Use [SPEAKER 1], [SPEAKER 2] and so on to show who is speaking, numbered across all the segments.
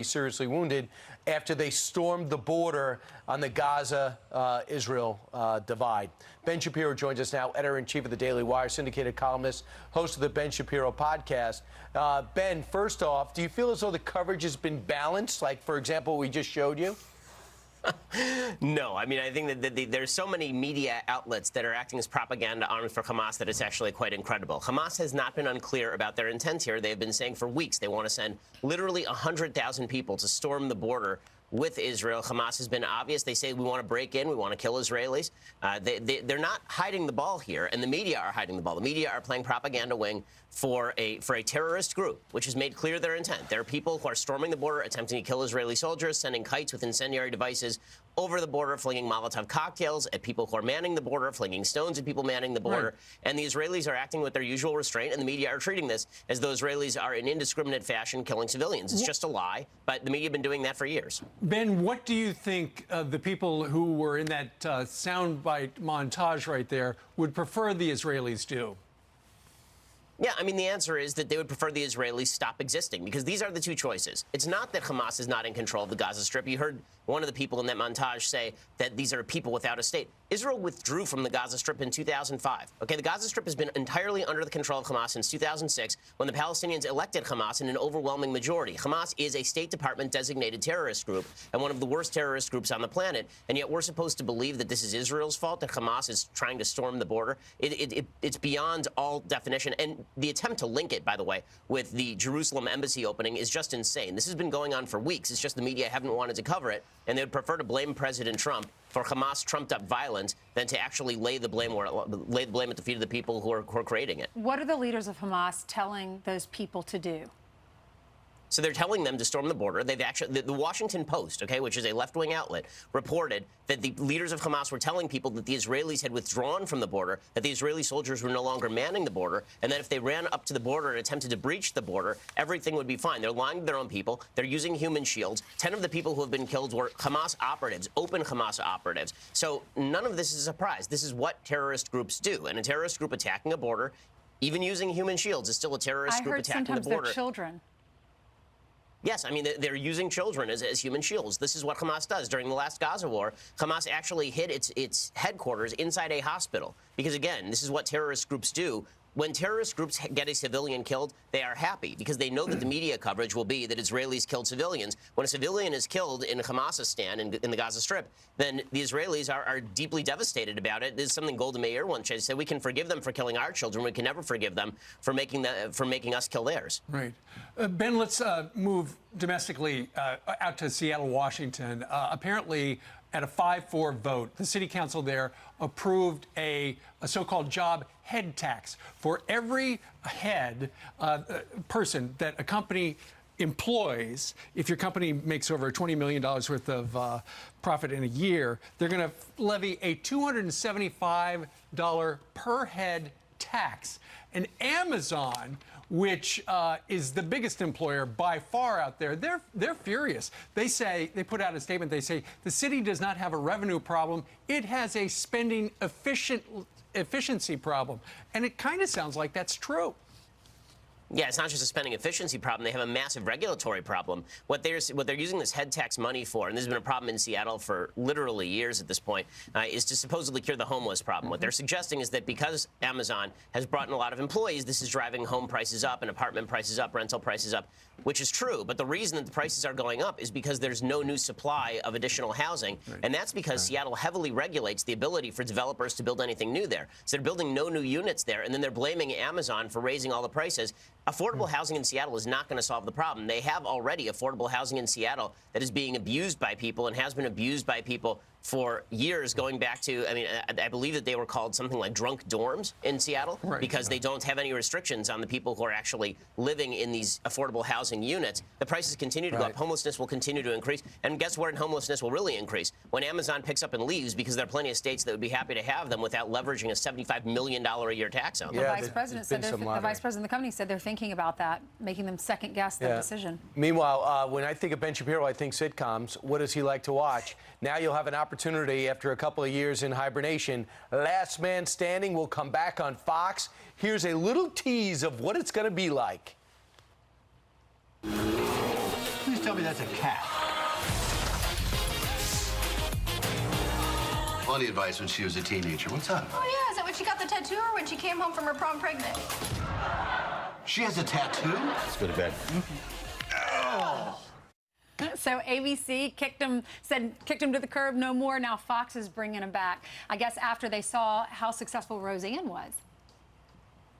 [SPEAKER 1] seriously wounded after they stormed the border on the Gaza-Israel divide. Ben Shapiro joins us now, editor-in-chief of the Daily Wire, syndicated columnist, host of the Ben Shapiro podcast. Ben, first off, do you feel as though the coverage has been balanced, like, for example, what we just showed you?
[SPEAKER 2] No, I mean, I think that there's so many media outlets that are acting as propaganda arms for Hamas that it's actually quite incredible. Hamas has not been unclear about their intent here. They've been saying for weeks they want to send literally 100,000 people to storm the border with Israel. Hamas has been obvious. They say we want to break in, we want to kill Israelis. They're not hiding the ball here, and the media are hiding the ball. The media are playing propaganda wing for a terrorist group, which has made clear their intent. There are people who are storming the border, attempting to kill Israeli soldiers, sending kites with incendiary devices over the border, flinging Molotov cocktails at people who are manning the border, flinging stones at people manning the border. Right. And the Israelis are acting with their usual restraint, and the media are treating this as though Israelis are in indiscriminate fashion killing civilians. It's just a lie, but the media have been doing that for years.
[SPEAKER 3] Ben, what do you think the people who were in that soundbite montage right there would prefer the Israelis do?
[SPEAKER 2] Yeah, I mean, the answer is that they would prefer the Israelis stop existing, because these are the two choices. It's not that Hamas is not in control of the Gaza Strip. You heard one of the people in that montage say that these are people without a state. Israel withdrew from the Gaza Strip in 2005. Okay, the Gaza Strip has been entirely under the control of Hamas since 2006, when the Palestinians elected Hamas in an overwhelming majority. Hamas is a State Department-designated terrorist group and one of the worst terrorist groups on the planet, and yet we're supposed to believe that this is Israel's fault, that Hamas is trying to storm the border. It's beyond all definition. And the attempt to link it, by the way, with the Jerusalem embassy opening is just insane. This has been going on for weeks. It's just the media haven't wanted to cover it, and they would prefer to blame President Trump for Hamas trumped-up violence than to actually lay the blame at the feet of the people who are creating it.
[SPEAKER 4] What are the leaders of Hamas telling those people to do?
[SPEAKER 2] So they're telling them to storm the border. They've actually, the Washington Post, okay, which is a left-wing outlet, reported that the leaders of Hamas were telling people that the Israelis had withdrawn from the border, that the Israeli soldiers were no longer manning the border, and that if they ran up to the border and attempted to breach the border, everything would be fine. They're lying to their own people. They're using human shields. 10 of the people who have been killed were Hamas operatives, open Hamas operatives. So none of this is a surprise. This is what terrorist groups do. And a terrorist group attacking a border, even using human shields, is still a terrorist group attacking the border.
[SPEAKER 4] I heard sometimes they're children.
[SPEAKER 2] Yes, I mean, they're using children as human shields. This is what Hamas does. During the last Gaza war, Hamas actually hid its headquarters inside a hospital. Because, again, this is what terrorist groups do. When terrorist groups get a civilian killed, they are happy because they know that the media coverage will be that Israelis killed civilians. When a civilian is killed in Hamasistan, in the Gaza Strip, then the Israelis are deeply devastated about it. This is something Golda Meir once said: "We can forgive them for killing our children. We can never forgive them for making us kill theirs."
[SPEAKER 3] Right, Ben. Let's move domestically out to Seattle, Washington. Apparently, at a 5-4 vote, the city council there approved a so-called job head tax for every head person that a company employs. If your company makes over $20 million worth of profit in a year, they're going to levy a $275 per head tax. And Amazon, which is the biggest employer by far out there, they're furious. They put out a statement. They say the city does not have a revenue problem. It has a spending efficiency problem. And it kind of sounds like that's true.
[SPEAKER 2] Yeah, it's not just a spending efficiency problem. They have a massive regulatory problem. What they're using this head tax money for, and this has been a problem in Seattle for literally years at this point, is to supposedly cure the homeless problem. What they're suggesting is that because Amazon has brought in a lot of employees, this is driving home prices up and apartment prices up, rental prices up, which is true. But the reason that the prices are going up is because there's no new supply of additional housing. Right. And that's because Seattle heavily regulates the ability for developers to build anything new there. So they're building no new units there, and then they're blaming Amazon for raising all the prices. Affordable housing in Seattle is not going to solve the problem. They have already affordable housing in Seattle that is being abused by people and has been abused by people for years, going back to, I mean, I believe that they were called something like drunk dorms in Seattle, because they don't have any restrictions on the people who are actually living in these affordable housing units. The prices continue to go up. Homelessness will continue to increase. And guess where homelessness will really increase? When Amazon picks up and leaves, because there are plenty of states that would be happy to have them without leveraging a $75 million a year tax on them.
[SPEAKER 4] The vice president said the vice president of the company said they're thinking about that, making them second-guess their decision.
[SPEAKER 1] Meanwhile, when I think of Ben Shapiro, I think sitcoms. What does he like to watch? Now you'll have an opportunity after a couple of years in hibernation. Last Man Standing will come back on Fox. Here's a little tease of what it's going to be like.
[SPEAKER 3] Please
[SPEAKER 5] tell me that's a cat. Plenty of advice when she was a teenager. What's up?
[SPEAKER 6] Oh, yeah. Is that when she got the tattoo or when she came home from her prom pregnant?
[SPEAKER 5] She has a tattoo? Let's go to bed.
[SPEAKER 4] So ABC kicked him to the curb, no more. Now Fox is bringing him back, I guess, after they saw how successful Roseanne was.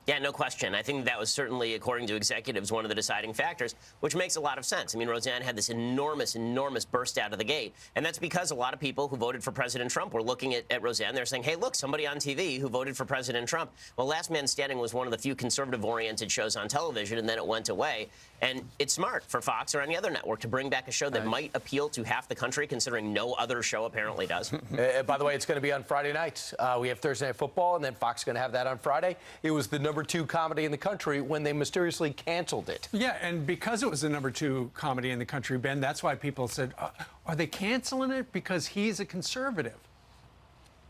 [SPEAKER 2] Yeah, no question. I think that was certainly, according to executives, one of the deciding factors, which makes a lot of sense. I mean, Roseanne had this enormous burst out of the gate. And that's because a lot of people who voted for President Trump were looking at Roseanne. They're saying, hey, look, somebody on TV who voted for President Trump. Well, Last Man Standing was one of the few conservative-oriented shows on television, and then it went away. And it's smart for Fox or any other network to bring back a show that might appeal to half the country, considering no other show apparently does.
[SPEAKER 1] By the way, it's going to be on Friday nights. We have Thursday Night Football, and then Fox is going to have that on Friday. It was the #2 comedy in the country when they mysteriously canceled it.
[SPEAKER 3] Yeah, and because it was the #2 comedy in the country, Ben, that's why people said, are they canceling it because he's a conservative?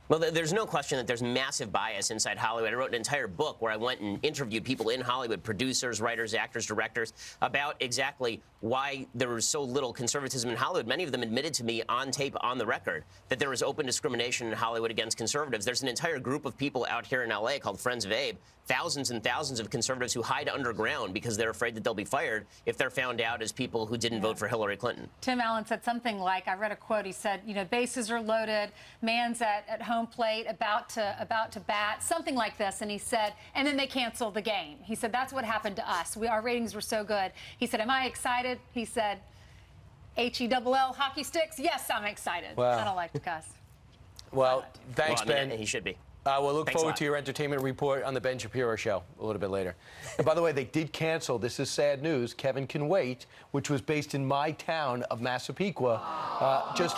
[SPEAKER 2] Well, there's no question that there's massive bias inside Hollywood. I wrote an entire book where I went and interviewed people in Hollywood, producers, writers, actors, directors, about exactly why there was so little conservatism in Hollywood. Many of them admitted to me on tape, on the record, that there was open discrimination in Hollywood against conservatives. There's an entire group of people out here in L.A. called Friends of Abe, thousands and thousands of conservatives who hide underground because they're afraid that they'll be fired if they're found out as people who didn't vote for Hillary Clinton.
[SPEAKER 4] Tim Allen said something like, I read a quote, he said, you know, bases are loaded, man's at home plate, about to bat, something like this, and he said, and then they canceled the game. He said, that's what happened to us. Our ratings were so good. He said, am I excited? He said, H-E-double-L, hockey sticks? Yes, I'm excited.
[SPEAKER 1] Wow.
[SPEAKER 4] I don't like to cuss.
[SPEAKER 1] Well, thanks,
[SPEAKER 2] Well, I mean,
[SPEAKER 1] Ben.
[SPEAKER 2] he should be.
[SPEAKER 1] We'll look
[SPEAKER 2] Thanks a
[SPEAKER 1] forward
[SPEAKER 2] lot.
[SPEAKER 1] to your entertainment report on the Ben Shapiro Show a little bit later. And by the way, they did cancel, this is sad news, Kevin Can Wait, which was based in my town of Massapequa, just